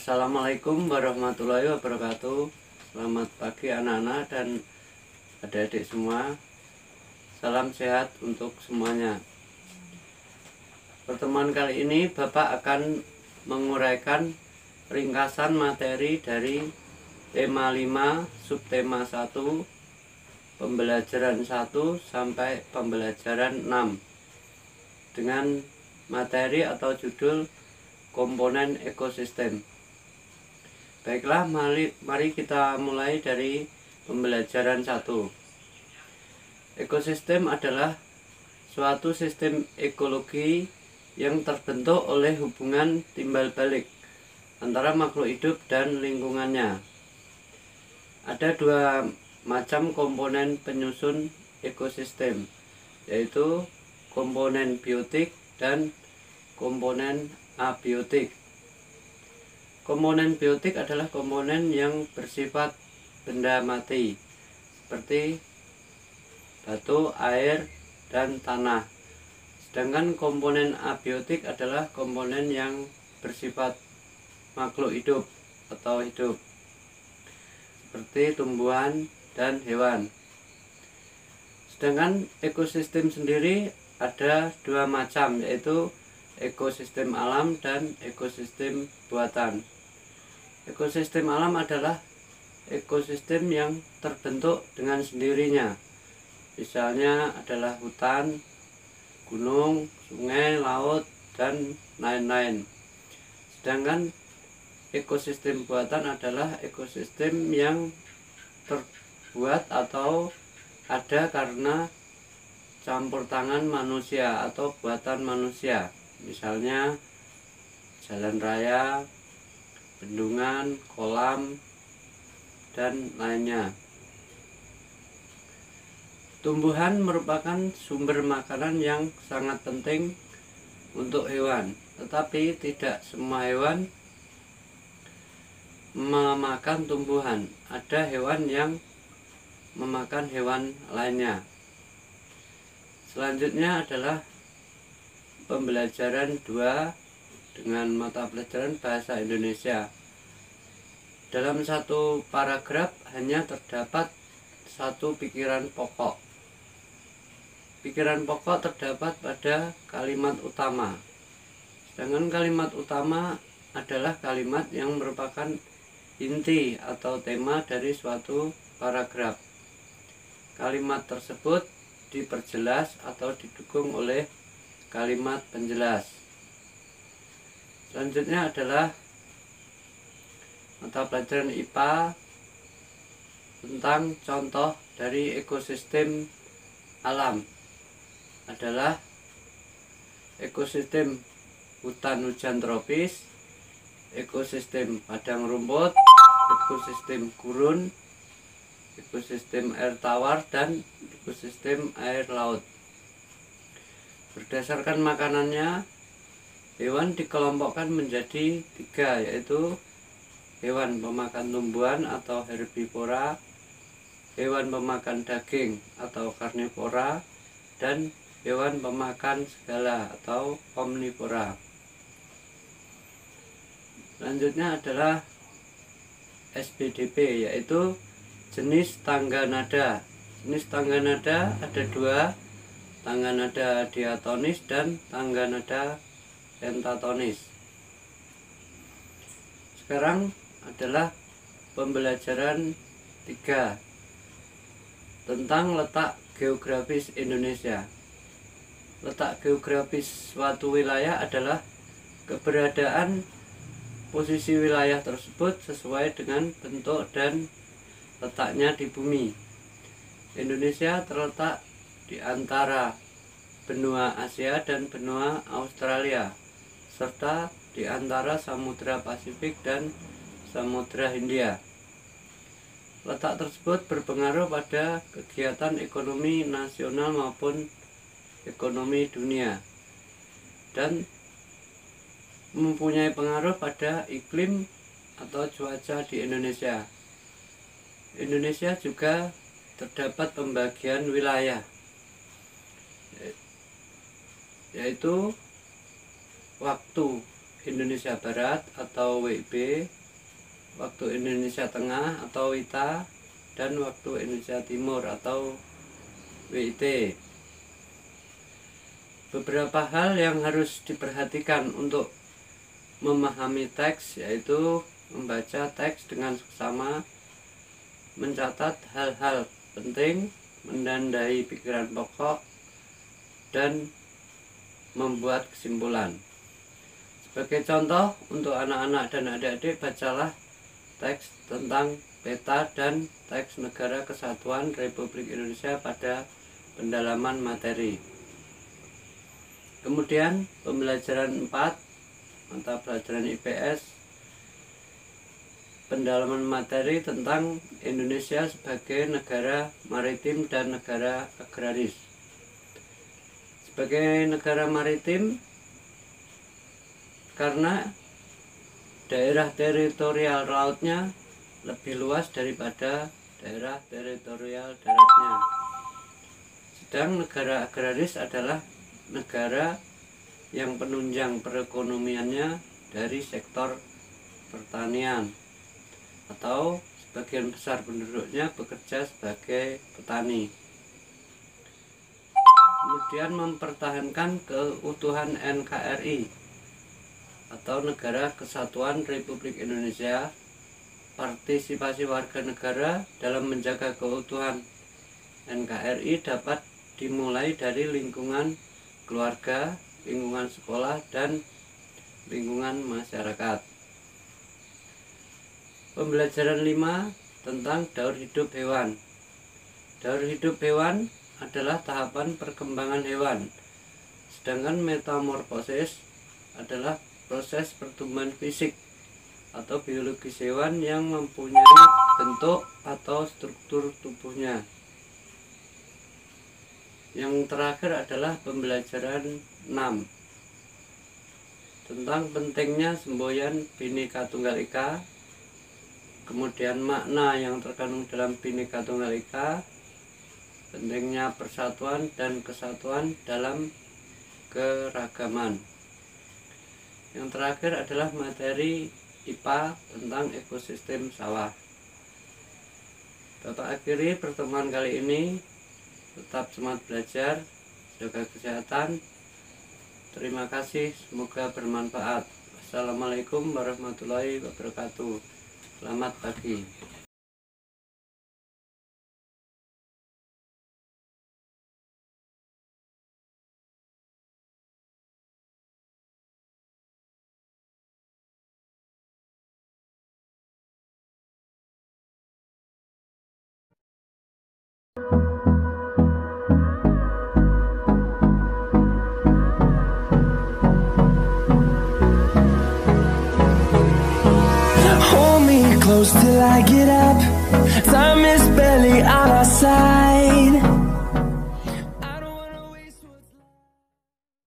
Assalamualaikum warahmatullahi wabarakatuh. Selamat pagi anak-anak dan adik-adik semua. Salam sehat untuk semuanya. Pertemuan kali ini Bapak akan menguraikan ringkasan materi dari tema 5 subtema 1 pembelajaran 1 sampai pembelajaran 6 dengan materi atau judul komponen ekosistem. Baiklah, mari kita mulai dari pembelajaran 1. Ekosistem adalah suatu sistem ekologi yang terbentuk oleh hubungan timbal balik antara makhluk hidup dan lingkungannya. Ada dua macam komponen penyusun ekosistem, yaitu komponen biotik dan komponen abiotik. Komponen biotik adalah komponen yang bersifat benda mati seperti batu, air, dan tanah. Sedangkan komponen abiotik adalah komponen yang bersifat makhluk hidup atau hidup seperti tumbuhan dan hewan. Sedangkan ekosistem sendiri ada dua macam, yaitu ekosistem alam dan ekosistem buatan. Ekosistem alam adalah ekosistem yang terbentuk dengan sendirinya. Misalnya adalah hutan, gunung, sungai, laut, dan lain-lain. Sedangkan ekosistem buatan adalah ekosistem yang terbuat atau ada karena campur tangan manusia atau buatan manusia. Misalnya jalan raya, bendungan, kolam, dan lainnya. Tumbuhan merupakan sumber makanan yang sangat penting untuk hewan, tetapi tidak semua hewan memakan tumbuhan. Ada hewan yang memakan hewan lainnya. Selanjutnya adalah pembelajaran 2 dengan mata pelajaran bahasa Indonesia. Dalam satu paragraf hanya terdapat satu pikiran pokok. Pikiran pokok terdapat pada kalimat utama. Sedangkan kalimat utama adalah kalimat yang merupakan inti atau tema dari suatu paragraf. Kalimat tersebut diperjelas atau didukung oleh kalimat penjelas. Selanjutnya adalah mata pelajaran IPA tentang contoh dari ekosistem alam. Adalah ekosistem hutan hujan tropis, ekosistem padang rumput, ekosistem gurun, ekosistem air tawar, dan ekosistem air laut. Berdasarkan makanannya, hewan dikelompokkan menjadi 3, yaitu hewan pemakan tumbuhan atau herbivora, hewan pemakan daging atau karnivora, dan hewan pemakan segala atau omnivora. Selanjutnya adalah SBDP, yaitu jenis tangga nada. Jenis tangga nada ada 2, tangga nada diatonis dan tangga nada pentatonis. Sekarang adalah pembelajaran 3 tentang letak geografis Indonesia. Letak geografis suatu wilayah adalah keberadaan posisi wilayah tersebut sesuai dengan bentuk dan letaknya di bumi. Indonesia terletak di antara benua Asia dan benua Australia, serta di antara Samudra Pasifik dan Samudra Hindia. Letak tersebut berpengaruh pada kegiatan ekonomi nasional maupun ekonomi dunia, dan mempunyai pengaruh pada iklim atau cuaca di Indonesia. Indonesia juga terdapat pembagian wilayah, yaitu waktu Indonesia Barat atau WIB, waktu Indonesia Tengah atau WITA, dan waktu Indonesia Timur atau WIT. Beberapa hal yang harus diperhatikan untuk memahami teks, yaitu membaca teks dengan seksama, mencatat hal-hal penting, menandai pikiran pokok, dan membuat kesimpulan. Sebagai contoh, untuk anak-anak dan adik-adik, bacalah teks tentang peta dan teks Negara Kesatuan Republik Indonesia pada pendalaman materi. Kemudian pembelajaran 4, mata pelajaran IPS, pendalaman materi tentang Indonesia sebagai negara maritim dan negara agraris. Sebagai negara maritim, karena daerah teritorial lautnya lebih luas daripada daerah teritorial daratnya. Sedang negara agraris adalah negara yang penunjang perekonomiannya dari sektor pertanian, atau sebagian besar penduduknya bekerja sebagai petani. Kemudian mempertahankan keutuhan NKRI atau Negara Kesatuan Republik Indonesia. Partisipasi warga negara dalam menjaga keutuhan NKRI dapat dimulai dari lingkungan keluarga, lingkungan sekolah, dan lingkungan masyarakat. Pembelajaran 5 tentang daur hidup hewan. Daur hidup hewan adalah tahapan perkembangan hewan, sedangkan metamorfosis adalah proses pertumbuhan fisik atau biologis hewan yang mempunyai bentuk atau struktur tubuhnya. Yang terakhir adalah pembelajaran 6 tentang pentingnya semboyan Bhinneka Tunggal Ika, kemudian makna yang terkandung dalam Bhinneka Tunggal Ika, pentingnya persatuan dan kesatuan dalam keragaman. Yang terakhir adalah materi IPA tentang ekosistem sawah. Bapak akhiri pertemuan kali ini. Tetap semangat belajar, jaga kesehatan. Terima kasih, semoga bermanfaat. Assalamualaikum warahmatullahi wabarakatuh. Selamat pagi. Close till I get up. Time is barely on our side.